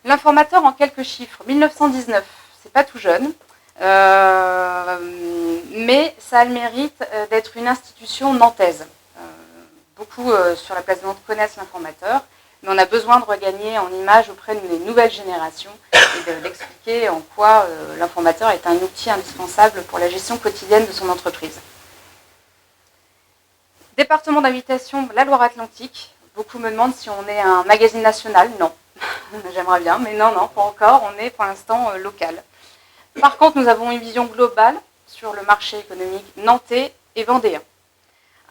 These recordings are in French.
L'informateur en quelques chiffres, 1919, c'est pas tout jeune, mais ça a le mérite d'être une institution nantaise. Beaucoup sur la place de Nantes connaissent l'informateur, mais on a besoin de regagner en image auprès des nouvelles générations et d'expliquer en quoi l'informateur est un outil indispensable pour la gestion quotidienne de son entreprise. Département d'invitation, la Loire-Atlantique. Beaucoup me demandent si on est un magazine national. Non, j'aimerais bien, mais non, pas encore. On est pour l'instant local. Par contre, nous avons une vision globale sur le marché économique nantais et vendéen.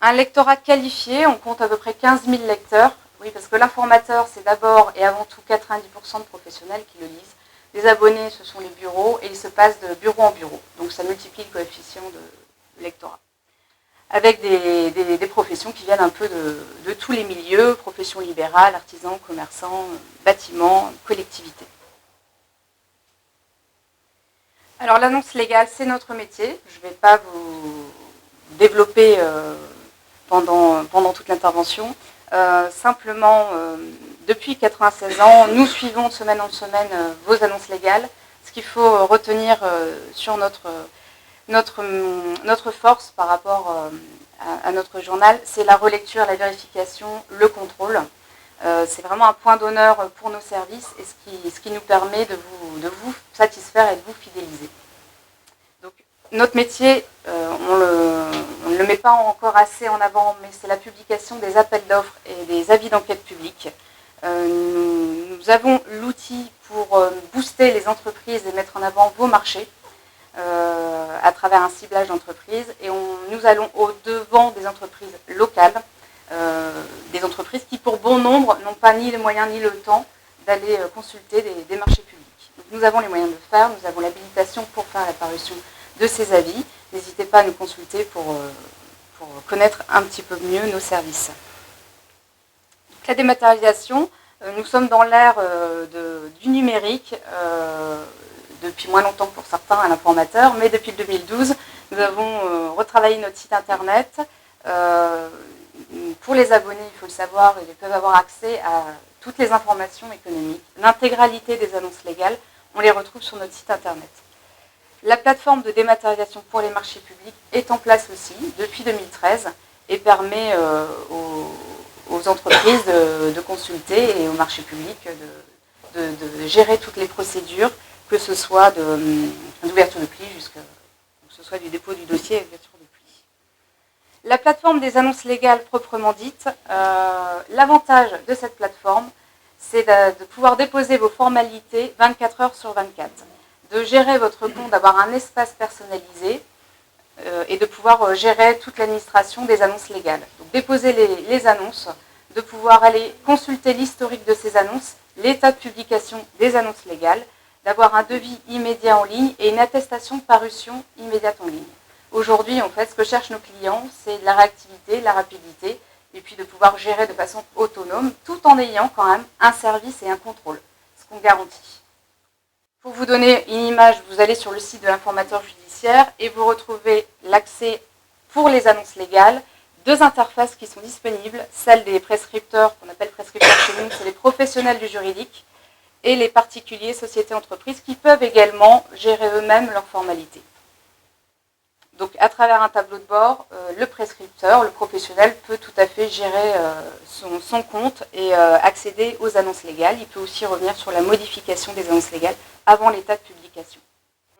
Un lectorat qualifié, on compte à peu près 15 000 lecteurs. Oui, parce que l'informateur, c'est d'abord et avant tout 90% de professionnels qui le lisent. Les abonnés, ce sont les bureaux, et ils se passent de bureau en bureau. Donc ça multiplie le coefficient de lectorat. Avec des professions qui viennent un peu de tous les milieux, professions libérales, artisans, commerçants, bâtiments, collectivités. Alors l'annonce légale, c'est notre métier. Je ne vais pas vous développer pendant toute l'intervention. Simplement, depuis 96 ans, nous suivons de semaine en semaine vos annonces légales. Ce qu'il faut retenir sur notre force par rapport à notre journal, c'est la relecture, la vérification, le contrôle. C'est vraiment un point d'honneur pour nos services et ce qui nous permet de vous satisfaire et de vous fidéliser. Donc, notre métier, on ne le met pas encore assez en avant, mais c'est la publication des appels d'offres et des avis d'enquête publique. Nous avons l'outil pour booster les entreprises et mettre en avant vos marchés. À travers un ciblage d'entreprises et nous allons au-devant des entreprises locales, des entreprises qui pour bon nombre n'ont pas ni les moyens ni le temps d'aller consulter des marchés publics. Donc, nous avons les moyens de le faire, nous avons l'habilitation pour faire la parution de ces avis. N'hésitez pas à nous consulter pour connaître un petit peu mieux nos services. Donc, la dématérialisation, nous sommes dans l'ère du numérique, depuis moins longtemps pour certains à l'informateur, mais depuis le 2012, nous avons retravaillé notre site internet. Pour les abonnés, il faut le savoir, ils peuvent avoir accès à toutes les informations économiques. L'intégralité des annonces légales, on les retrouve sur notre site internet. La plateforme de dématérialisation pour les marchés publics est en place aussi depuis 2013 et permet aux entreprises de consulter et aux marchés publics de gérer toutes les procédures, que ce soit d'ouverture de pli que ce soit du dépôt du dossier à l'ouverture de pli. La plateforme des annonces légales proprement dite, l'avantage de cette plateforme, c'est de pouvoir déposer vos formalités 24 heures sur 24, de gérer votre compte, d'avoir un espace personnalisé et de pouvoir gérer toute l'administration des annonces légales. Donc déposer les annonces, de pouvoir aller consulter l'historique de ces annonces, l'état de publication des annonces légales, d'avoir un devis immédiat en ligne et une attestation de parution immédiate en ligne. Aujourd'hui, en fait, ce que cherchent nos clients, c'est de la réactivité, de la rapidité, et puis de pouvoir gérer de façon autonome, tout en ayant quand même un service et un contrôle, ce qu'on garantit. Pour vous donner une image, vous allez sur le site de l'informateur judiciaire et vous retrouvez l'accès pour les annonces légales, deux interfaces qui sont disponibles, celle des prescripteurs, qu'on appelle prescripteurs chez nous, c'est les professionnels du juridique, et les particuliers, sociétés, entreprises, qui peuvent également gérer eux-mêmes leurs formalités. Donc à travers un tableau de bord, le prescripteur, le professionnel, peut tout à fait gérer son compte et accéder aux annonces légales. Il peut aussi revenir sur la modification des annonces légales avant l'état de publication.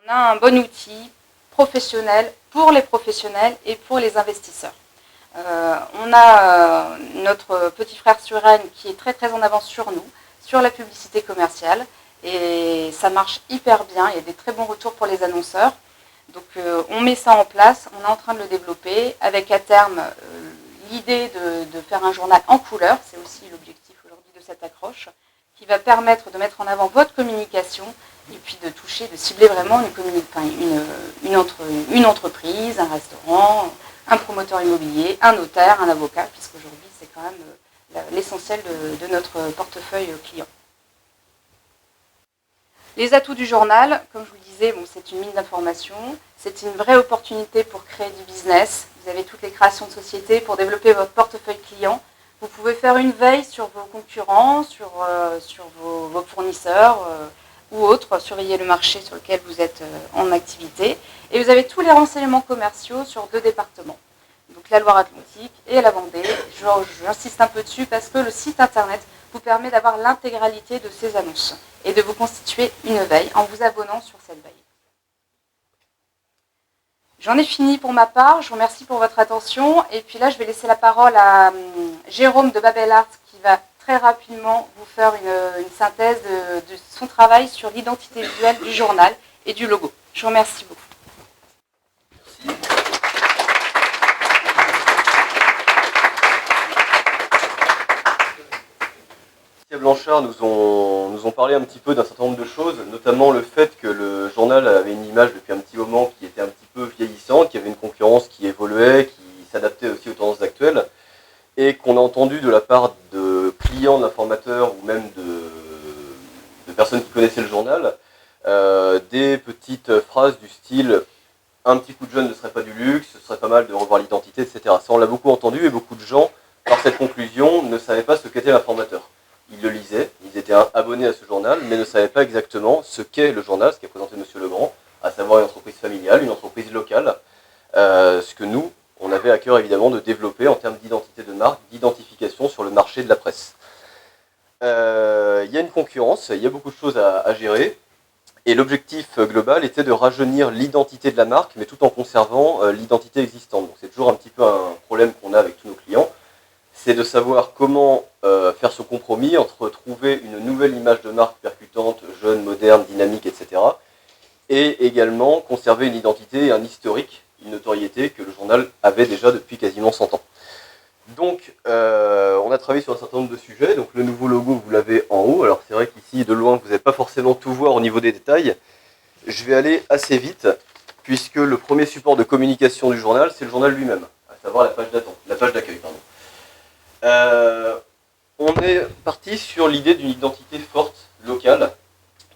On a un bon outil professionnel pour les professionnels et pour les investisseurs. On a notre petit frère Suren qui est très très en avance sur nous, sur la publicité commerciale. Et ça marche hyper bien, il y a des très bons retours pour les annonceurs. Donc on met ça en place, on est en train de le développer, avec à terme l'idée de faire un journal en couleur, c'est aussi l'objectif aujourd'hui de cette accroche, qui va permettre de mettre en avant votre communication et puis de toucher, de cibler vraiment une entreprise, un restaurant, un promoteur immobilier, un notaire, un avocat, puisqu'aujourd'hui c'est quand même l'essentiel de notre portefeuille client. Les atouts du journal, comme je vous le disais, c'est une mine d'informations, c'est une vraie opportunité pour créer du business. Vous avez toutes les créations de sociétés pour développer votre portefeuille client. Vous pouvez faire une veille sur vos concurrents, sur vos fournisseurs ou autres, surveiller le marché sur lequel vous êtes en activité. Et vous avez tous les renseignements commerciaux sur 2 départements, donc la Loire-Atlantique et la Vendée. J'insiste un peu dessus parce que le site internet vous permet d'avoir l'intégralité de ces annonces et de vous constituer une veille en vous abonnant sur cette veille. J'en ai fini pour ma part, je vous remercie pour votre attention et puis là je vais laisser la parole à Jérôme de Babel Art qui va très rapidement vous faire une synthèse de son travail sur l'identité visuelle du journal et du logo. Je vous remercie beaucoup. Merci. Blanchard nous ont parlé un petit peu d'un certain nombre de choses, notamment le fait que le journal avait une image depuis un petit moment qui était un petit peu vieillissante, qu'il y avait une concurrence qui évoluait, qui s'adaptait aussi aux tendances actuelles, et qu'on a entendu de la part de clients de l'informateur ou même de personnes qui connaissaient le journal, des petites phrases du style « un petit coup de jeune ne serait pas du luxe, ce serait pas mal de revoir l'identité, etc. » Ça on l'a beaucoup entendu et beaucoup de gens, par cette conclusion, ne savaient pas ce qu'était l'informateur. Ils le lisaient, ils étaient abonnés à ce journal, mais ne savaient pas exactement ce qu'est le journal, ce qu'a présenté M. Legrand, à savoir une entreprise familiale, une entreprise locale, ce que nous, on avait à cœur évidemment de développer en termes d'identité de marque, d'identification sur le marché de la presse. Il y a une concurrence, il y a beaucoup de choses à gérer, et l'objectif global était de rajeunir l'identité de la marque, mais tout en conservant l'identité existante. Donc c'est toujours un petit peu un problème qu'on a avec tous nos clients, c'est de savoir comment faire ce compromis entre trouver une nouvelle image de marque percutante, jeune, moderne, dynamique, etc. et également conserver une identité et un historique, une notoriété que le journal avait déjà depuis quasiment 100 ans. Donc, on a travaillé sur un certain nombre de sujets. Donc, le nouveau logo, vous l'avez en haut. Alors, c'est vrai qu'ici, de loin, vous n'allez pas forcément tout voir au niveau des détails. Je vais aller assez vite, puisque le premier support de communication du journal, c'est le journal lui-même, à savoir la page d'attente, la page d'accueil, pardon. On est parti sur l'idée d'une identité forte, locale,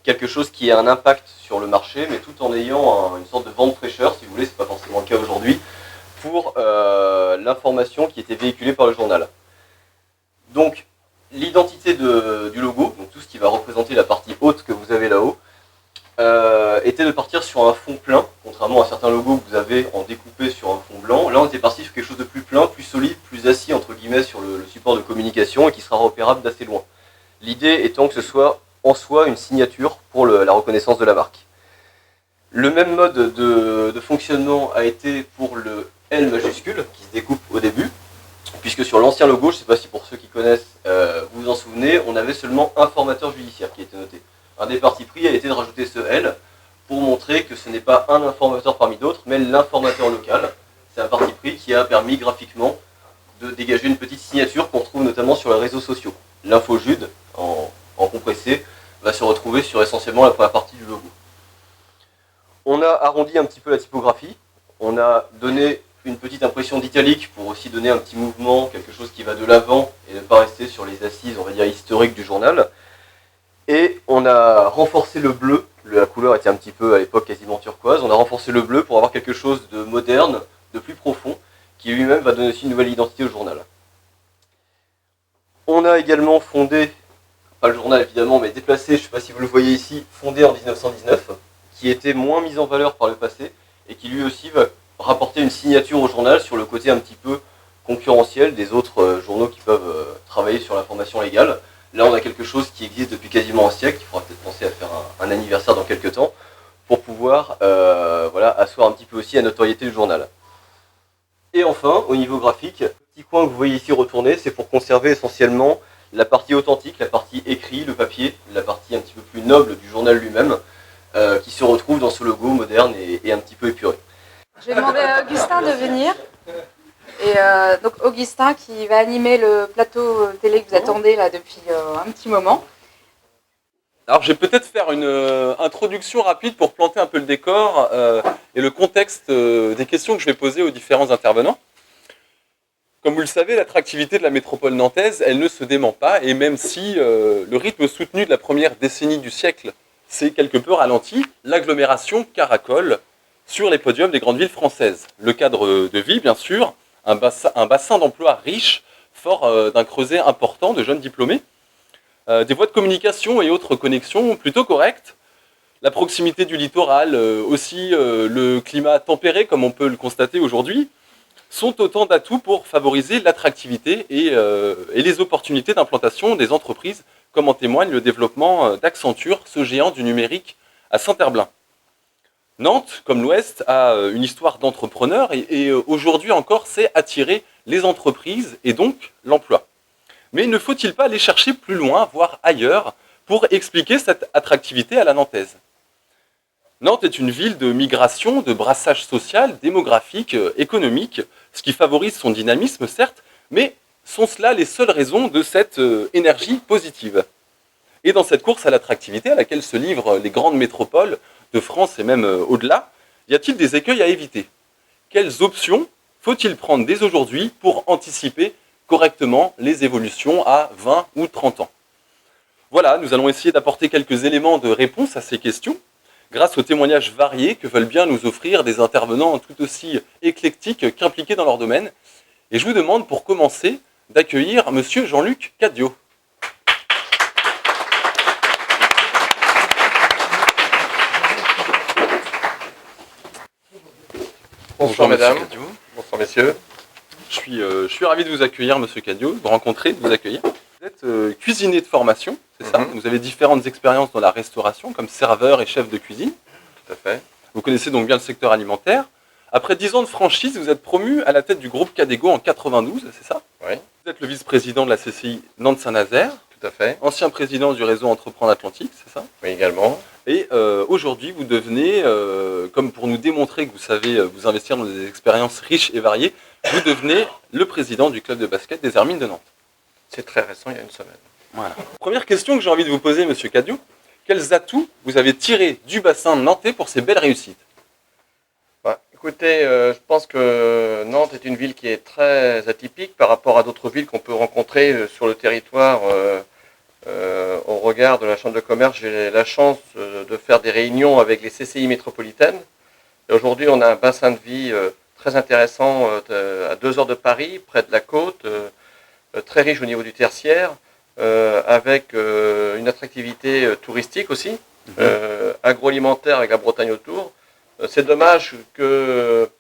quelque chose qui a un impact sur le marché, mais tout en ayant une sorte de vent de fraîcheur, si vous voulez, c'est pas forcément le cas aujourd'hui, pour l'information qui était véhiculée par le journal. Donc, l'identité du logo, donc tout ce qui va représenter la partie haute que vous avez là-haut, était de partir sur un fond plein, contrairement à certains logos que vous avez en découpé sur un fond blanc. Là, on était parti sur quelque chose de plus plein, plus solide, plus assis, entre guillemets, sur le support de communication et qui sera repérable d'assez loin. L'idée étant que ce soit en soi une signature pour la reconnaissance de la marque. Le même mode de fonctionnement a été pour le L majuscule, qui se découpe au début, puisque sur l'ancien logo, je ne sais pas si pour ceux qui connaissent, vous vous en souvenez, on avait seulement informateur judiciaire qui était noté. Un des partis pris a été de rajouter ce L pour montrer que ce n'est pas un informateur parmi d'autres, mais l'informateur local. C'est un parti pris qui a permis graphiquement de dégager une petite signature qu'on retrouve notamment sur les réseaux sociaux. L'infojude, en compressé, va se retrouver sur essentiellement la première partie du logo. On a arrondi un petit peu la typographie, on a donné une petite impression d'italique pour aussi donner un petit mouvement, quelque chose qui va de l'avant et ne pas rester sur les assises, on va dire, historiques du journal. Et on a renforcé le bleu, la couleur était un petit peu à l'époque quasiment turquoise, on a renforcé le bleu pour avoir quelque chose de moderne, de plus profond, qui lui-même va donner aussi une nouvelle identité au journal. On a également fondé, pas le journal évidemment, mais déplacé, je ne sais pas si vous le voyez ici, fondé en 1919, qui était moins mis en valeur par le passé, et qui lui aussi va rapporter une signature au journal sur le côté un petit peu concurrentiel des autres journaux qui peuvent travailler sur l'information légale. Là, on a quelque chose qui existe depuis quasiment un siècle, il faudra peut-être penser à faire un anniversaire dans quelques temps, pour pouvoir voilà, asseoir un petit peu aussi la notoriété du journal. Et enfin, au niveau graphique, le petit coin que vous voyez ici retourné, c'est pour conserver essentiellement la partie authentique, la partie écrit, le papier, la partie un petit peu plus noble du journal lui-même, qui se retrouve dans ce logo moderne et un petit peu épuré. Je vais demander à Augustin de venir. Et donc Augustin qui va animer le plateau télé que vous attendez là depuis un petit moment. Alors je vais peut-être faire une introduction rapide pour planter un peu le décor et le contexte des questions que je vais poser aux différents intervenants. Comme vous le savez, l'attractivité de la métropole nantaise, elle ne se dément pas, et même si le rythme soutenu de la première décennie du siècle s'est quelque peu ralenti, l'agglomération caracole sur les podiums des grandes villes françaises. Le cadre de vie, bien sûr, un bassin d'emploi riche, fort d'un creuset important de jeunes diplômés, des voies de communication et autres connexions plutôt correctes, la proximité du littoral, aussi le climat tempéré, comme on peut le constater aujourd'hui, sont autant d'atouts pour favoriser l'attractivité et les opportunités d'implantation des entreprises, comme en témoigne le développement d'Accenture, ce géant du numérique à Saint-Herblain. Nantes, comme l'Ouest, a une histoire d'entrepreneurs et aujourd'hui encore sait attirer les entreprises et donc l'emploi. Mais ne faut-il pas aller chercher plus loin, voire ailleurs, pour expliquer cette attractivité à la nantaise ? Nantes est une ville de migration, de brassage social, démographique, économique, ce qui favorise son dynamisme, certes, mais sont-ce là les seules raisons de cette énergie positive ? Et dans cette course à l'attractivité à laquelle se livrent les grandes métropoles de France et même au-delà, y a-t-il des écueils à éviter ? Quelles options faut-il prendre dès aujourd'hui pour anticiper correctement les évolutions à 20 ou 30 ans ? Voilà, nous allons essayer d'apporter quelques éléments de réponse à ces questions, grâce aux témoignages variés que veulent bien nous offrir des intervenants tout aussi éclectiques qu'impliqués dans leur domaine. Et je vous demande pour commencer d'accueillir Monsieur Jean-Luc Cadiot. Bonsoir mesdames, bonsoir messieurs. Je suis ravi de vous accueillir, Monsieur Cadiot, de vous rencontrer, de vous accueillir. Vous êtes cuisinier de formation, c'est ça ? Vous avez différentes expériences dans la restauration, comme serveur et chef de cuisine. Tout à fait. Vous connaissez donc bien le secteur alimentaire. Après 10 ans de franchise, vous êtes promu à la tête du groupe Cadego en 92, c'est ça ? Oui. Vous êtes le vice-président de la CCI Nantes-Saint-Nazaire, Tout à fait. ancien président du réseau Entreprendre Atlantique, c'est ça ? Oui, également. Et aujourd'hui, vous devenez, comme pour nous démontrer que vous savez vous investir dans des expériences riches et variées, vous devenez le président du club de basket des Hermines de Nantes. C'est très récent, il y a une semaine. Voilà. Première question que j'ai envie de vous poser, Monsieur Cadiot. Quels atouts vous avez tirés du bassin nantais pour ces belles réussites ? Écoutez, je pense que Nantes est une ville qui est très atypique par rapport à d'autres villes qu'on peut rencontrer sur le territoire. Au regard de la Chambre de commerce, j'ai la chance de faire des réunions avec les CCI métropolitaines. Et aujourd'hui, on a un bassin de vie très intéressant à 2 heures de Paris, près de la côte, très riche au niveau du tertiaire, avec une attractivité touristique aussi, agroalimentaire avec la Bretagne autour. C'est dommage que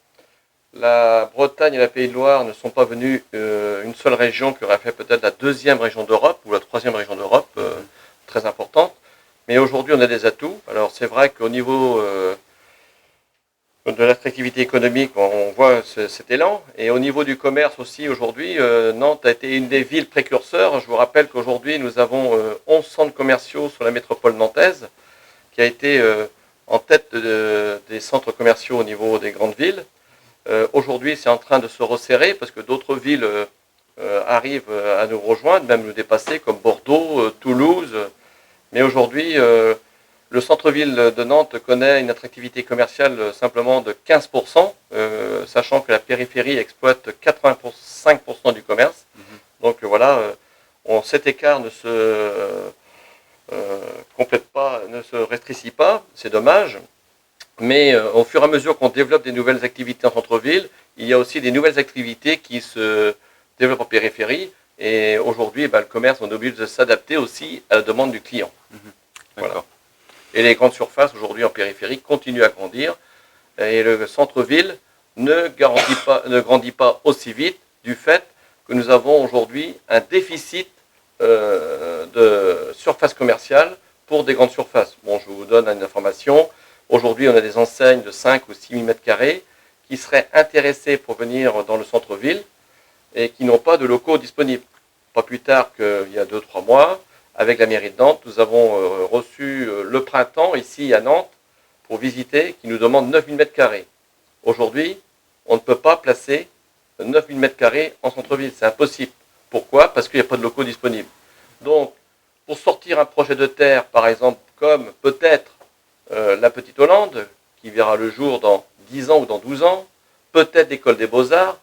la Bretagne et la Pays de Loire ne sont pas venus une seule région qui aurait fait peut-être la 2e région d'Europe ou la 3e région d'Europe, très importante. Mais aujourd'hui, on a des atouts. Alors c'est vrai qu'au niveau de l'attractivité économique, on voit cet élan. Et au niveau du commerce aussi, aujourd'hui, Nantes a été une des villes précurseurs. Je vous rappelle qu'aujourd'hui, nous avons 11 centres commerciaux sur la métropole nantaise, qui a été en tête des centres commerciaux au niveau des grandes villes. Aujourd'hui, c'est en train de se resserrer parce que d'autres villes arrivent à nous rejoindre, même nous dépasser, comme Bordeaux, Toulouse. Mais aujourd'hui, le centre-ville de Nantes connaît une attractivité commerciale simplement de 15%, sachant que la périphérie exploite 85% du commerce. Donc voilà, cet écart ne se complète pas, ne se rétrécit pas, c'est dommage. Mais au fur et à mesure qu'on développe des nouvelles activités en centre-ville, il y a aussi des nouvelles activités qui se développent en périphérie. Et aujourd'hui, le commerce, on est obligé de s'adapter aussi à la demande du client. Voilà. Et les grandes surfaces aujourd'hui en périphérie continuent à grandir. Et le centre-ville ne grandit pas aussi vite du fait que nous avons aujourd'hui un déficit de surface commerciale pour des grandes surfaces. Bon, je vous donne une information. Aujourd'hui, on a des enseignes de 5 ou 6 000 m² qui seraient intéressées pour venir dans le centre-ville et qui n'ont pas de locaux disponibles. pas plus tard qu'il y a 2-3 mois, avec la mairie de Nantes, nous avons reçu le printemps ici à Nantes pour visiter, qui nous demande 9000 m². Aujourd'hui, on ne peut pas placer 9000 m² en centre-ville, c'est impossible. Pourquoi? Parce qu'il n'y a pas de locaux disponibles. Donc, pour sortir un projet de terre, par exemple, comme peut-être la Petite Hollande, qui verra le jour dans 10 ans ou dans 12 ans, peut-être l'École des Beaux-Arts,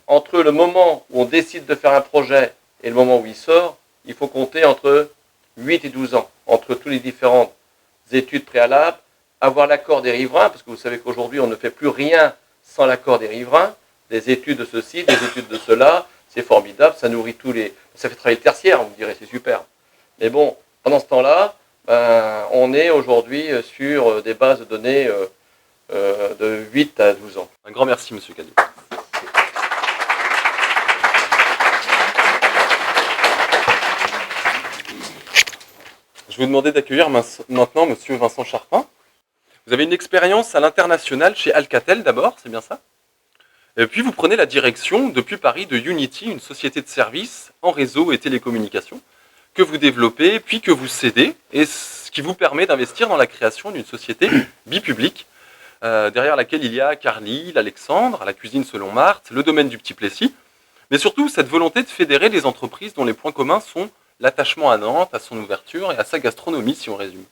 entre le moment où on décide de faire un projet et le moment où il sort, il faut compter entre 8 et 12 ans, entre toutes les différentes études préalables, avoir l'accord des riverains, parce que vous savez qu'aujourd'hui on ne fait plus rien sans l'accord des riverains, des études de ceci, des études de cela, c'est formidable, ça nourrit ça fait travailler le tertiaire, vous me direz, c'est super. Mais bon, pendant ce temps-là, on est aujourd'hui sur des bases de données de 8 à 12 ans. Un grand merci, Monsieur Cadio. Je vais vous demander d'accueillir maintenant Monsieur Vincent Charpin. Vous avez une expérience à l'international chez Alcatel d'abord, c'est bien ça? Et puis vous prenez la direction depuis Paris de Unity, une société de services en réseau et télécommunications, que vous développez, puis que vous cédez, et ce qui vous permet d'investir dans la création d'une société bipublique, derrière laquelle il y a Carlyle, Alexandre, la cuisine selon Marthe, le domaine du Petit Plessis, mais surtout cette volonté de fédérer les entreprises dont les points communs sont l'attachement à Nantes, à son ouverture et à sa gastronomie, si on résume.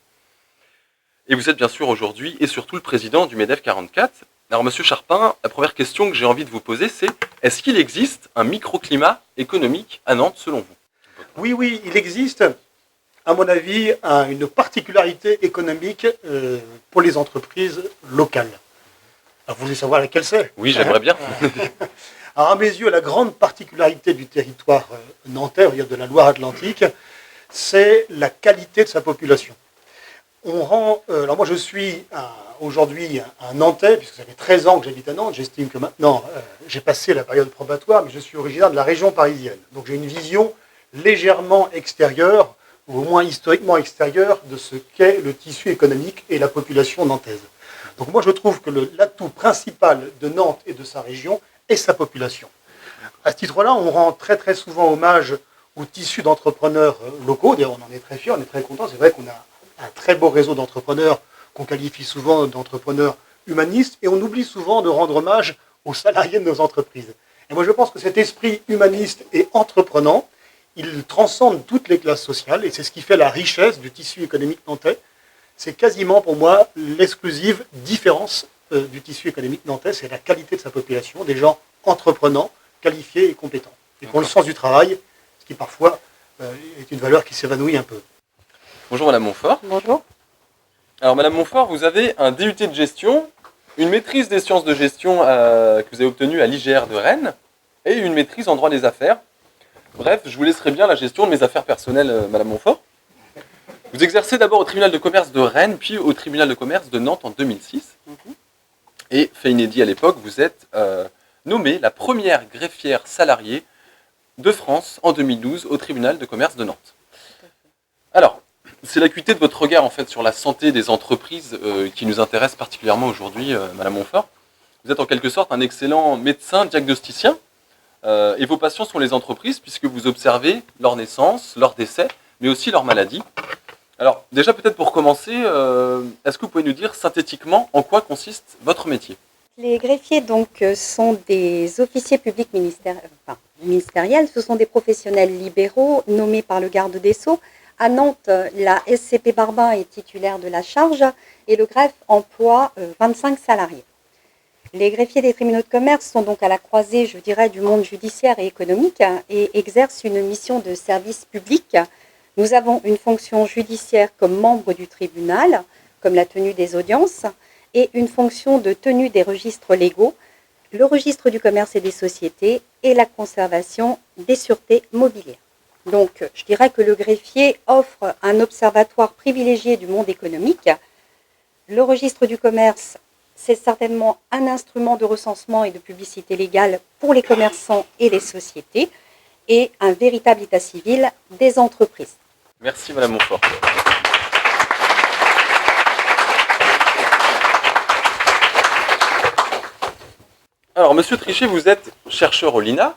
Et vous êtes bien sûr aujourd'hui et surtout le président du MEDEF 44. Alors Monsieur Charpin, la première question que j'ai envie de vous poser, c'est est-ce qu'il existe un microclimat économique à Nantes selon vous? Oui, il existe, à mon avis, une particularité économique pour les entreprises locales. Alors, vous voulez savoir laquelle c'est? Oui, j'aimerais bien. Alors, à mes yeux, la grande particularité du territoire nantais, de la Loire-Atlantique, c'est la qualité de sa population. Alors moi, je suis aujourd'hui un Nantais, puisque ça fait 13 ans que j'habite à Nantes. J'estime que maintenant, j'ai passé la période probatoire, mais je suis originaire de la région parisienne. Donc j'ai une vision légèrement extérieure, ou au moins historiquement extérieure, de ce qu'est le tissu économique et la population nantaise. Donc moi, je trouve que l'atout principal de Nantes et de sa région est sa population. À ce titre-là, on rend très très souvent hommage au tissu d'entrepreneurs locaux. D'ailleurs, on en est très fiers, on est très contents. C'est vrai qu'on a un très beau réseau d'entrepreneurs qu'on qualifie souvent d'entrepreneurs humanistes, et on oublie souvent de rendre hommage aux salariés de nos entreprises. Et moi, je pense que cet esprit humaniste et entreprenant, il transcende toutes les classes sociales, et c'est ce qui fait la richesse du tissu économique nantais. C'est quasiment pour moi l'exclusive différence du tissu économique nantais, c'est la qualité de sa population, des gens entreprenants, qualifiés et compétents, et qui ont le sens du travail, ce qui parfois est une valeur qui s'évanouit un peu. Bonjour Madame Montfort. Bonjour. Alors Madame Montfort, vous avez un DUT de gestion, une maîtrise des sciences de gestion que vous avez obtenue à l'IGR de Rennes, et une maîtrise en droit des affaires. Bref, je vous laisserai bien la gestion de mes affaires personnelles, Madame Montfort. Vous exercez d'abord au tribunal de commerce de Rennes, puis au tribunal de commerce de Nantes en 2006. Et, fait inédit à l'époque, vous êtes nommée la première greffière salariée de France en 2012 au tribunal de commerce de Nantes. Alors, c'est l'acuité de votre regard en fait sur la santé des entreprises qui nous intéresse particulièrement aujourd'hui, Madame Montfort. Vous êtes en quelque sorte un excellent médecin diagnosticien et vos patients sont les entreprises puisque vous observez leur naissance, leur décès, mais aussi leur maladie. Alors déjà peut-être pour commencer, est-ce que vous pouvez nous dire synthétiquement en quoi consiste votre métier? Les greffiers donc sont des officiers publics ministériels, ce sont des professionnels libéraux nommés par le garde des Sceaux. À Nantes, la SCP Barbin est titulaire de la charge et le greffe emploie 25 salariés. Les greffiers des tribunaux de commerce sont donc à la croisée, je dirais, du monde judiciaire et économique et exercent une mission de service public. Nous avons une fonction judiciaire comme membre du tribunal, comme la tenue des audiences, et une fonction de tenue des registres légaux, le registre du commerce et des sociétés et la conservation des sûretés mobilières. Donc, je dirais que le greffier offre un observatoire privilégié du monde économique. Le registre du commerce, c'est certainement un instrument de recensement et de publicité légale pour les commerçants et les sociétés, et un véritable état civil des entreprises. Merci Madame Montfort. Alors Monsieur Trichet, vous êtes chercheur au LINA,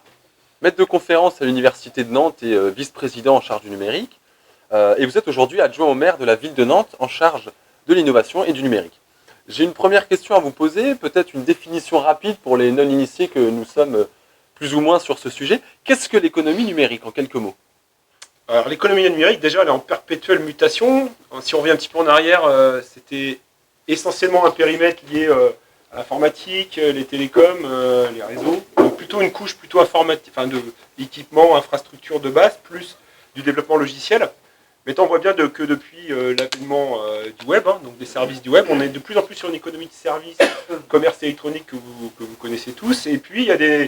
maître de conférence à l'Université de Nantes et vice-président en charge du numérique. Et vous êtes aujourd'hui adjoint au maire de la ville de Nantes en charge de l'innovation et du numérique. J'ai une première question à vous poser, peut-être une définition rapide pour les non-initiés que nous sommes plus ou moins sur ce sujet. Qu'est-ce que l'économie numérique en quelques mots? Alors l'économie numérique, déjà, elle est en perpétuelle mutation. Si on revient un petit peu en arrière, c'était essentiellement un périmètre lié à l'informatique, les télécoms, les réseaux. Donc plutôt une couche plutôt informatique, enfin de équipement, infrastructure de base, plus du développement logiciel. Mais on voit bien que depuis l'avènement du web, donc des services du web, on est de plus en plus sur une économie de services, commerce électronique que vous connaissez tous. Et puis il y a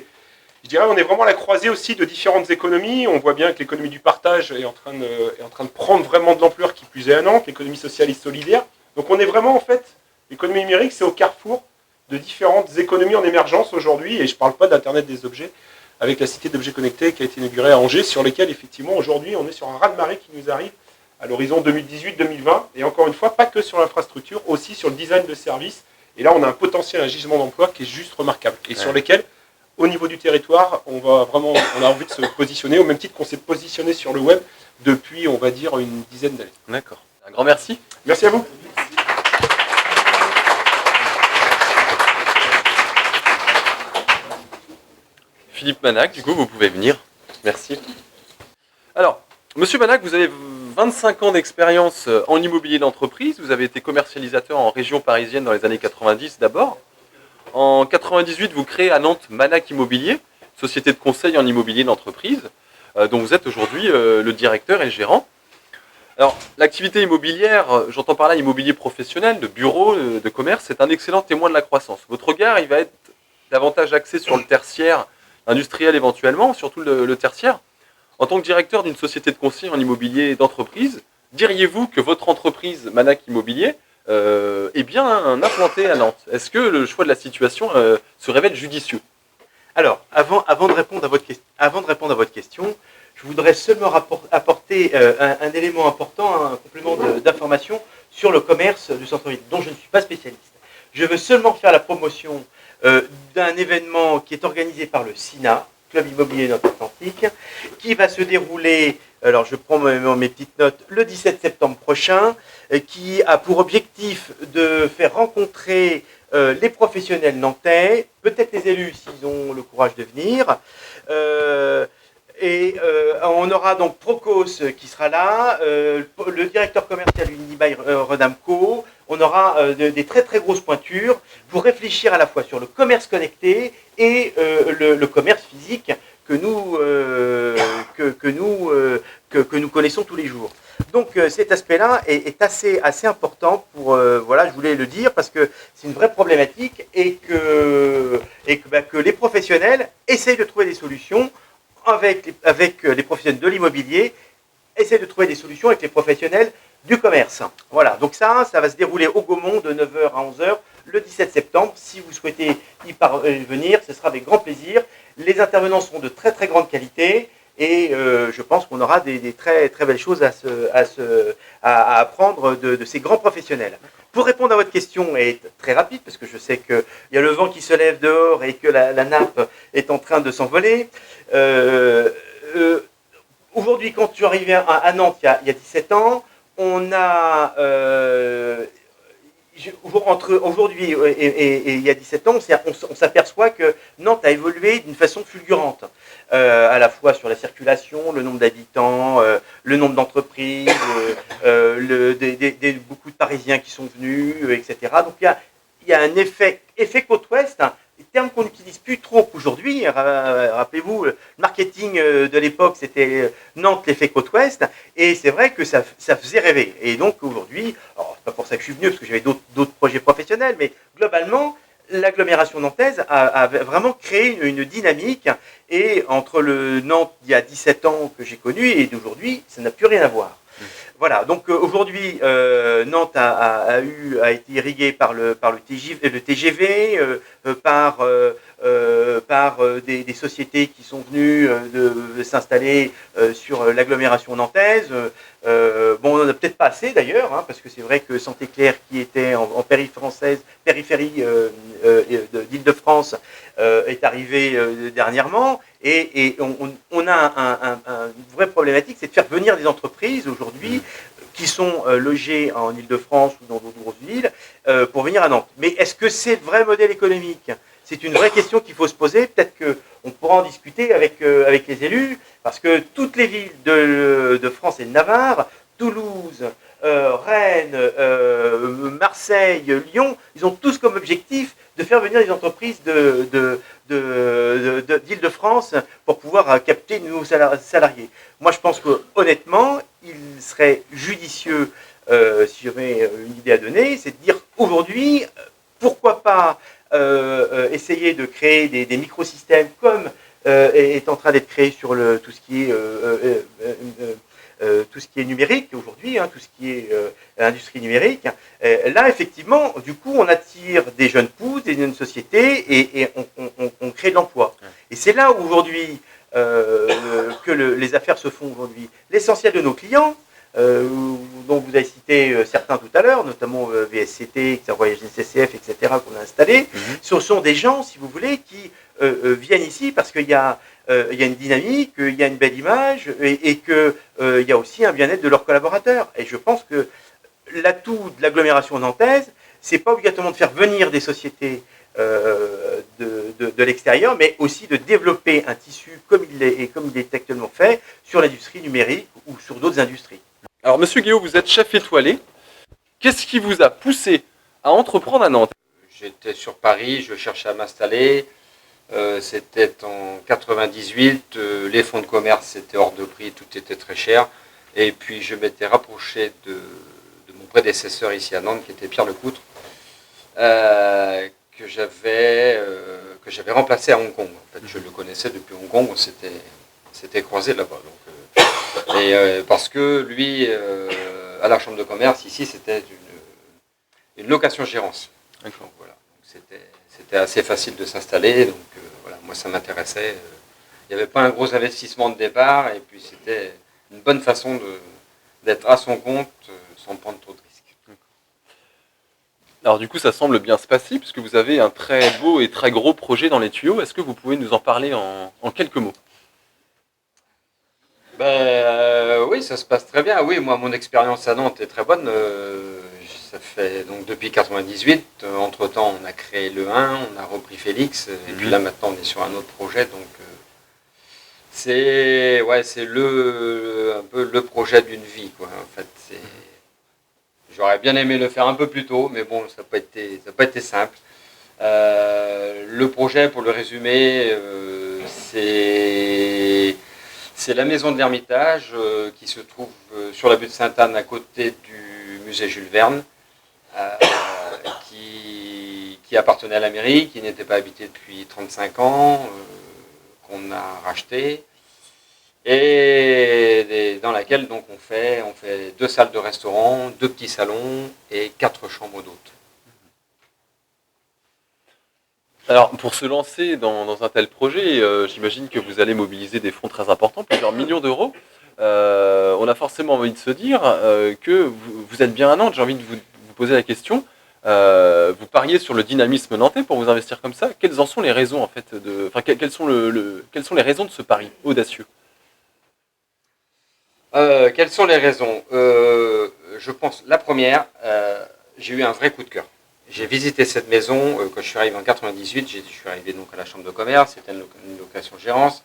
je dirais, on est vraiment à la croisée aussi de différentes économies. On voit bien que l'économie du partage est en train de prendre vraiment de l'ampleur, qui plus est à Nantes, l'économie sociale et solidaire. Donc on est vraiment, en fait, l'économie numérique, c'est au carrefour de différentes économies en émergence aujourd'hui. Et je ne parle pas d'Internet des objets, avec la cité d'objets connectés qui a été inaugurée à Angers, sur lesquels, effectivement, aujourd'hui, on est sur un raz-de-marée qui nous arrive à l'horizon 2018-2020. Et encore une fois, pas que sur l'infrastructure, aussi sur le design de services. Et là, on a un potentiel, un gisement d'emploi qui est juste remarquable. Et sur lesquels, au niveau du territoire, on a envie de se positionner, au même titre qu'on s'est positionné sur le web depuis, on va dire, une dizaine d'années. D'accord. Un grand merci. Merci à vous. Philippe Manac, du coup, vous pouvez venir. Merci. Alors, Monsieur Manac, vous avez 25 ans d'expérience en immobilier d'entreprise. Vous avez été commercialisateur en région parisienne dans les années 90 d'abord. En 98, vous créez à Nantes Manac Immobilier, société de conseil en immobilier d'entreprise, dont vous êtes aujourd'hui le directeur et le gérant. Alors, l'activité immobilière, j'entends par là immobilier professionnel, de bureau, de commerce, c'est un excellent témoin de la croissance. Votre regard, il va être davantage axé sur le tertiaire, industriel éventuellement, surtout le tertiaire. En tant que directeur d'une société de conseil en immobilier d'entreprise, diriez-vous que votre entreprise Manac Immobilier est bien implantée à Nantes? Est-ce que le choix de la situation se révèle judicieux? Alors, avant de répondre à votre question, je voudrais seulement apporter un élément important, un complément d'information sur le commerce du centre-ville, dont je ne suis pas spécialiste. Je veux seulement faire la promotion d'un événement qui est organisé par le CINA, Club Immobilier Nantes-Atlantique, qui va se dérouler, alors je prends mes petites notes, le 17 septembre prochain, qui a pour objectif de faire rencontrer les professionnels nantais, peut-être les élus s'ils ont le courage de venir. On aura donc Procos qui sera là, le directeur commercial Unibail Rodamco. On aura des très très grosses pointures pour réfléchir à la fois sur le commerce connecté et le commerce physique que nous connaissons tous les jours. Donc cet aspect-là est assez important pour je voulais le dire parce que c'est une vraie problématique et que les professionnels essayent de trouver des solutions avec les professionnels de l'immobilier, essayent de trouver des solutions avec les professionnels du commerce. Voilà, donc ça va se dérouler au Gaumont de 9h à 11h le 17 septembre. Si vous souhaitez y parvenir, ce sera avec grand plaisir. Les intervenants seront de très très grande qualité et je pense qu'on aura des très très belles choses à apprendre de ces grands professionnels. Pour répondre à votre question et être très rapide, parce que je sais qu'il y a le vent qui se lève dehors et que la nappe est en train de s'envoler. Aujourd'hui, quand je suis arrivé à Nantes il y a 17 ans, on a entre aujourd'hui et il y a 17 ans, on s'aperçoit que Nantes a évolué d'une façon fulgurante, à la fois sur la circulation, le nombre d'habitants, le nombre d'entreprises, beaucoup de Parisiens qui sont venus, etc. Donc il y a un effet côte ouest, terme qu'on n'utilise plus trop aujourd'hui. Rappelez-vous, le marketing de l'époque, c'était Nantes, l'effet côte ouest, et c'est vrai que ça faisait rêver. Et donc aujourd'hui, alors c'est pas pour ça que je suis venu, parce que j'avais d'autres projets professionnels, mais globalement, l'agglomération nantaise a vraiment créé une dynamique, et entre le Nantes d'il y a 17 ans que j'ai connu et d'aujourd'hui, ça n'a plus rien à voir. Voilà, donc aujourd'hui, Nantes a été irriguée par le TGV, par par des sociétés qui sont venues de s'installer sur l'agglomération nantaise. Bon, on n'en a peut-être pas assez d'ailleurs, hein, parce que c'est vrai que Santé Claire, qui était en périphérie d'Île-de-France, est arrivé dernièrement. Et on a une vraie problématique, c'est de faire venir des entreprises aujourd'hui qui sont logées en Île-de-France ou dans d'autres grosses villes pour venir à Nantes. Mais est-ce que c'est le vrai modèle économique ? C'est une vraie question qu'il faut se poser. Peut-être qu'on pourra en discuter avec les élus, parce que toutes les villes de France et de Navarre, Toulouse, Rennes, Marseille, Lyon, ils ont tous comme objectif de faire venir des entreprises d'Île-de-France pour pouvoir capter de nouveaux salariés. Moi, je pense que honnêtement, il serait judicieux, si j'avais une idée à donner, c'est de dire aujourd'hui, pourquoi pas essayer de créer des microsystèmes comme est en train d'être créé sur tout ce qui est numérique aujourd'hui, hein, tout ce qui est industrie numérique. Là, effectivement, du coup, on attire des jeunes pousses, des jeunes sociétés et on crée de l'emploi. Et c'est là où aujourd'hui que les affaires se font aujourd'hui. L'essentiel de nos clients, dont vous avez cité certains tout à l'heure, notamment VSCT, Voyage SNCF, etc., qu'on a installé, ce sont des gens, si vous voulez, qui viennent ici parce qu'il y a une dynamique, il y a une belle image et qu'il y a aussi un bien-être de leurs collaborateurs. Et je pense que l'atout de l'agglomération nantaise, c'est pas obligatoirement de faire venir des sociétés de l'extérieur, mais aussi de développer un tissu comme il est actuellement fait sur l'industrie numérique ou sur d'autres industries. Alors, Monsieur Guéot, vous êtes chef étoilé. Qu'est-ce qui vous a poussé à entreprendre à Nantes ? J'étais sur Paris, je cherchais à m'installer. C'était en 98, les fonds de commerce étaient hors de prix, tout était très cher. Et puis je m'étais rapproché de mon prédécesseur ici à Nantes, qui était Pierre Lecoutre, que j'avais remplacé à Hong Kong. En fait, je le connaissais depuis Hong Kong, on s'était croisés là-bas. Parce que lui, à la chambre de commerce, ici, c'était une location-gérance. Donc, voilà. C'était assez facile de s'installer, donc voilà, moi ça m'intéressait. Il n'y avait pas un gros investissement de départ, et puis c'était une bonne façon d'être à son compte sans prendre trop de risques. Alors du coup, ça semble bien se passer, puisque vous avez un très beau et très gros projet dans les tuyaux. Est-ce que vous pouvez nous en parler en quelques mots ? Oui, ça se passe très bien. Oui, moi, mon expérience à Nantes est très bonne. Ça fait donc depuis 98. Entre-temps, on a créé le 1, on a repris Félix, et puis là maintenant, on est sur un autre projet. Donc, c'est un peu le projet d'une vie, quoi. En fait, j'aurais bien aimé le faire un peu plus tôt, mais bon, ça n'a pas été simple. Le projet, pour le résumer, c'est la maison de l'Ermitage qui se trouve sur la butte Sainte-Anne à côté du musée Jules Verne, qui appartenait à la mairie, qui n'était pas habité depuis 35 ans, qu'on a racheté, et dans laquelle donc on fait 2 salles de restaurant, 2 petits salons et 4 chambres d'hôtes. Alors, pour se lancer dans un tel projet, j'imagine que vous allez mobiliser des fonds très importants, plusieurs millions d'euros. On a forcément envie de se dire que vous êtes bien à Nantes. J'ai envie de vous poser la question. Vous pariez sur le dynamisme nantais pour vous investir comme ça. Quelles en sont les raisons, en fait, quelles sont les raisons de ce pari audacieux ? Quelles sont les raisons ? Je pense, la première, j'ai eu un vrai coup de cœur. J'ai visité cette maison quand je suis arrivé en 98. Je suis arrivé donc à la chambre de commerce, c'était une location-gérance.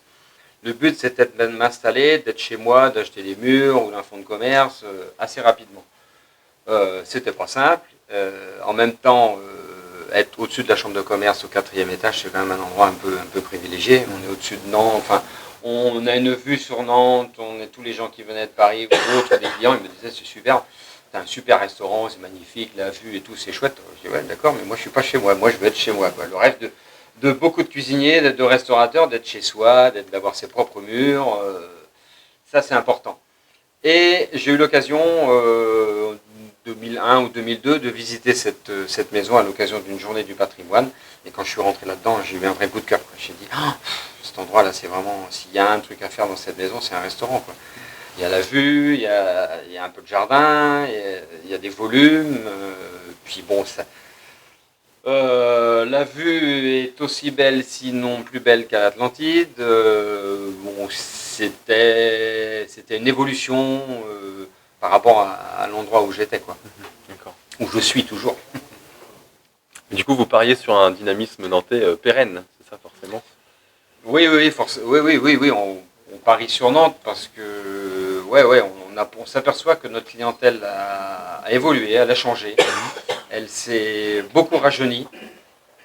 Le but, c'était de m'installer, d'être chez moi, d'acheter des murs ou un fonds de commerce assez rapidement. C'était pas simple. En même temps, être au-dessus de la chambre de commerce au 4e étage, c'est quand même un endroit un peu privilégié. On est au-dessus de Nantes, enfin, on a une vue sur Nantes, on est tous les gens qui venaient de Paris ou d'autres, des clients, ils me disaient c'est super. C'est un super restaurant, c'est magnifique, la vue et tout, c'est chouette. Je dis ouais, d'accord, mais moi je suis pas chez moi, moi je veux être chez moi, quoi. Le rêve de beaucoup de cuisiniers, de restaurateurs, d'être chez soi, d'avoir ses propres murs, ça c'est important. Et j'ai eu l'occasion, 2001 ou 2002, de visiter cette maison à l'occasion d'une journée du patrimoine. Et quand je suis rentré là-dedans, j'ai eu un vrai coup de cœur, quoi. J'ai dit, ah, cet endroit-là, c'est vraiment, s'il y a un truc à faire dans cette maison, c'est un restaurant, quoi. Il y a la vue, il y a un peu de jardin, il y a des volumes, puis bon, ça, la vue est aussi belle, sinon plus belle qu'à Atlantide. Bon, c'était une évolution par rapport à l'endroit où j'étais, quoi. D'accord. Où je suis toujours. Et du coup, vous pariez sur un dynamisme nantais pérenne, c'est ça forcément? Oui, on parie sur Nantes parce que, on s'aperçoit que notre clientèle a évolué, elle a changé, elle s'est beaucoup rajeunie.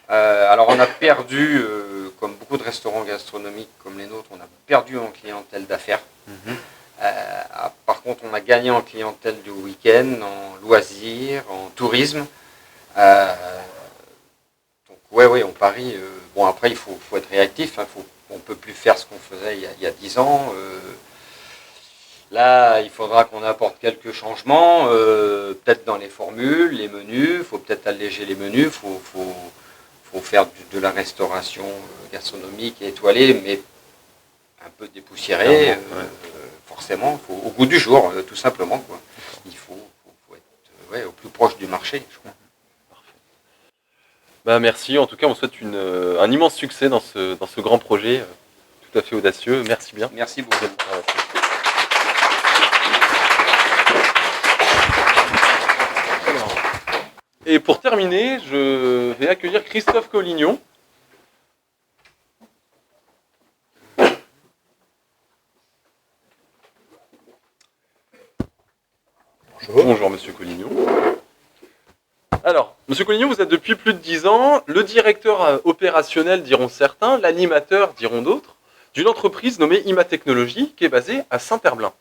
Alors on a perdu, comme beaucoup de restaurants gastronomiques comme les nôtres, on a perdu en clientèle d'affaires. Par contre, on a gagné en clientèle du week-end, en loisirs, en tourisme. Donc on parie. Bon, après, il faut être réactif. Hein, on ne peut plus faire ce qu'on faisait il y a 10 ans. Là, il faudra qu'on apporte quelques changements, peut-être dans les formules, les menus. Il faut peut-être alléger les menus. Il faut faire de la restauration gastronomique et étoilée, mais un peu dépoussiérée. Forcément, au goût du jour, tout simplement, quoi. Il faut être au plus proche du marché, je crois. Bah, merci, en tout cas on souhaite un immense succès dans ce grand projet tout à fait audacieux. Merci bien. Merci beaucoup. Et pour terminer, je vais accueillir Christophe Collignon. Bonjour Monsieur Collignon. Alors, Monsieur Collignon, vous êtes depuis plus de 10 ans le directeur opérationnel, diront certains, l'animateur, diront d'autres, d'une entreprise nommée IMA Technologies qui est basée à Saint-Herblain.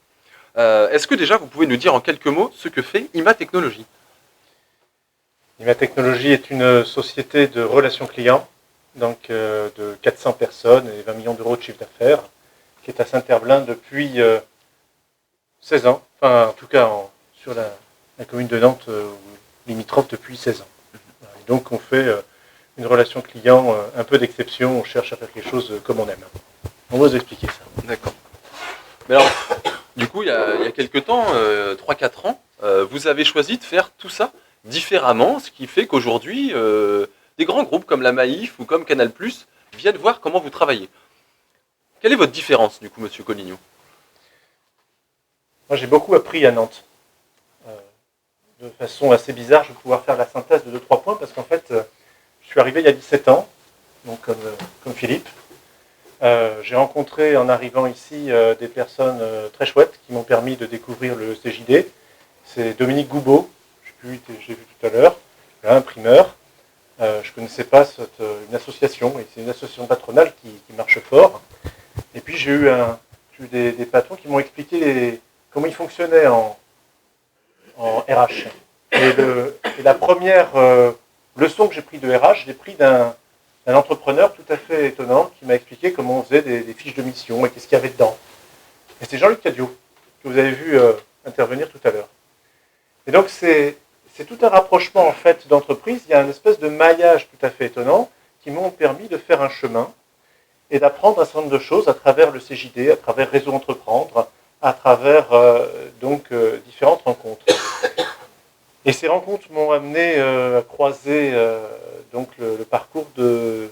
Est-ce que déjà vous pouvez nous dire en quelques mots ce que fait IMA Technologies? IMA Technologies est une société de relations clients, donc de 400 personnes et 20 millions d'euros de chiffre d'affaires, qui est à Saint-Herblain depuis 16 ans, enfin en tout cas sur la commune de Nantes, limitrophe depuis 16 ans. Et donc on fait une relation client un peu d'exception, on cherche à faire quelque chose comme on aime. On va vous expliquer ça. D'accord. Mais alors, du coup, il y a quelques temps, 3-4 ans, vous avez choisi de faire tout ça différemment, ce qui fait qu'aujourd'hui, des grands groupes comme la Maïf ou comme Canal+, viennent voir comment vous travaillez. Quelle est votre différence, du coup, Monsieur Collignon? Moi, j'ai beaucoup appris à Nantes. De façon assez bizarre, je vais pouvoir faire la synthèse de 2-3 points, parce qu'en fait, je suis arrivé il y a 17 ans, donc comme Philippe. J'ai rencontré, en arrivant ici, des personnes très chouettes qui m'ont permis de découvrir le CJD. C'est Dominique Goubeau, j'ai vu tout à l'heure, imprimeur. Je ne connaissais pas une association, et c'est une association patronale qui marche fort. Et puis j'ai eu des patrons qui m'ont expliqué comment ils fonctionnaient en RH. Et la première leçon que j'ai prise de RH, je l'ai pris d'un entrepreneur tout à fait étonnant qui m'a expliqué comment on faisait des fiches de mission et qu'est-ce qu'il y avait dedans. Et c'est Jean-Luc Cadio, que vous avez vu intervenir tout à l'heure. Et donc c'est tout un rapprochement en fait d'entreprise. Il y a une espèce de maillage tout à fait étonnant qui m'ont permis de faire un chemin et d'apprendre un certain nombre de choses à travers le CJD, à travers Réseau Entreprendre, à travers différentes rencontres. Et ces rencontres m'ont amené à croiser le parcours de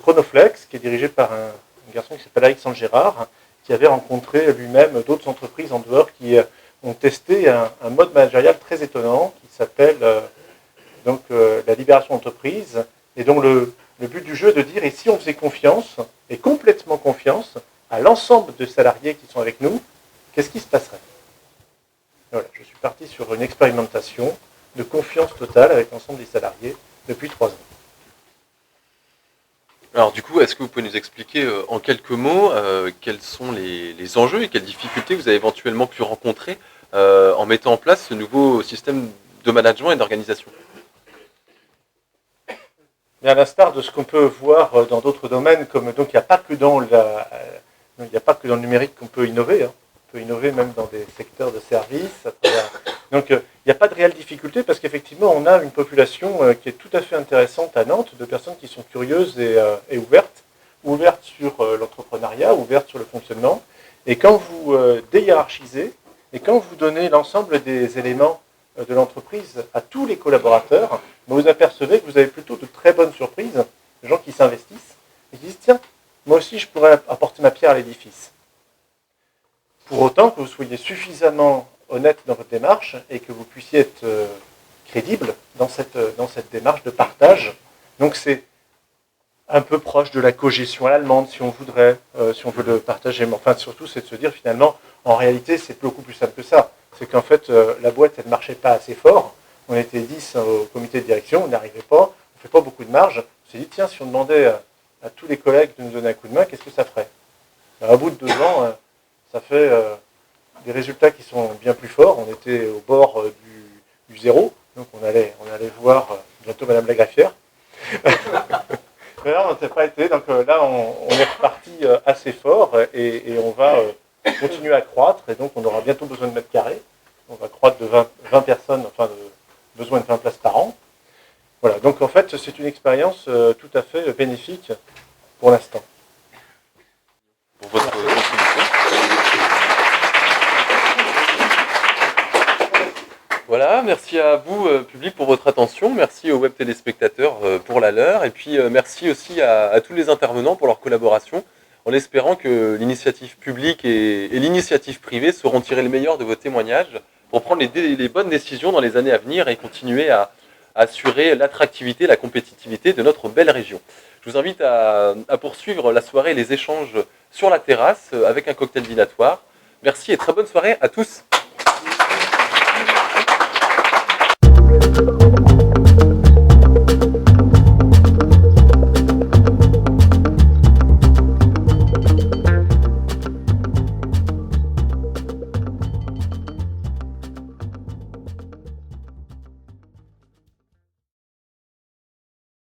Chronoflex, qui est dirigé par un garçon qui s'appelle Alexandre Gérard, qui avait rencontré lui-même d'autres entreprises en dehors qui ont testé un mode managérial très étonnant qui s'appelle la libération d'entreprise, et dont le but du jeu est de dire, et si on faisait confiance, et complètement confiance, à l'ensemble des salariés qui sont avec nous, qu'est-ce qui se passerait? Voilà, je suis parti sur une expérimentation de confiance totale avec l'ensemble des salariés depuis 3 ans. Alors du coup, est-ce que vous pouvez nous expliquer en quelques mots quels sont les enjeux et quelles difficultés vous avez éventuellement pu rencontrer en mettant en place ce nouveau système de management et d'organisation? À l'instar de ce qu'on peut voir dans d'autres domaines, comme donc il n'y a pas que dans le numérique qu'on peut innover, hein. peut innover même dans des secteurs de services. Donc il n'y a pas de réelle difficulté parce qu'effectivement on a une population qui est tout à fait intéressante à Nantes, de personnes qui sont curieuses et ouvertes sur l'entrepreneuriat, ouvertes sur le fonctionnement. Et quand vous déhiérarchisez et quand vous donnez l'ensemble des éléments de l'entreprise à tous les collaborateurs, vous apercevez que vous avez plutôt de très bonnes surprises, des gens qui s'investissent et qui disent tiens, moi aussi je pourrais apporter ma pierre à l'édifice. Pour autant que vous soyez suffisamment honnête dans votre démarche et que vous puissiez être crédible dans cette démarche de partage. Donc c'est un peu proche de la cogestion à l'allemande, si on voudrait, si on veut le partager. Mais enfin, surtout, c'est de se dire, finalement, en réalité, c'est beaucoup plus simple que ça. C'est qu'en fait, la boîte, elle ne marchait pas assez fort. On était 10 au comité de direction, on n'y arrivait pas, on ne fait pas beaucoup de marge. On s'est dit, tiens, si on demandait à tous les collègues de nous donner un coup de main, qu'est-ce que ça ferait? Alors, au bout de 2 ans, ça fait des résultats qui sont bien plus forts. On était au bord du zéro, donc on allait voir bientôt Madame la greffière. Mais là, on n'a pas été, donc là, on est reparti assez fort et on va continuer à croître. Et donc, on aura bientôt besoin de mètres carrés. On va croître de 20 personnes, enfin, besoin de 20 places par an. Voilà, donc en fait, c'est une expérience tout à fait bénéfique pour l'instant. Pour votre contribution. Voilà, merci à vous, public, pour votre attention. Merci aux web téléspectateurs pour la leur. Et puis, merci aussi à tous les intervenants pour leur collaboration, en espérant que l'initiative publique et l'initiative privée sauront tirer le meilleur de vos témoignages pour prendre les bonnes décisions dans les années à venir et continuer à assurer l'attractivité, la compétitivité de notre belle région. Je vous invite à poursuivre la soirée et les échanges sur la terrasse avec un cocktail dînatoire. Merci et très bonne soirée à tous.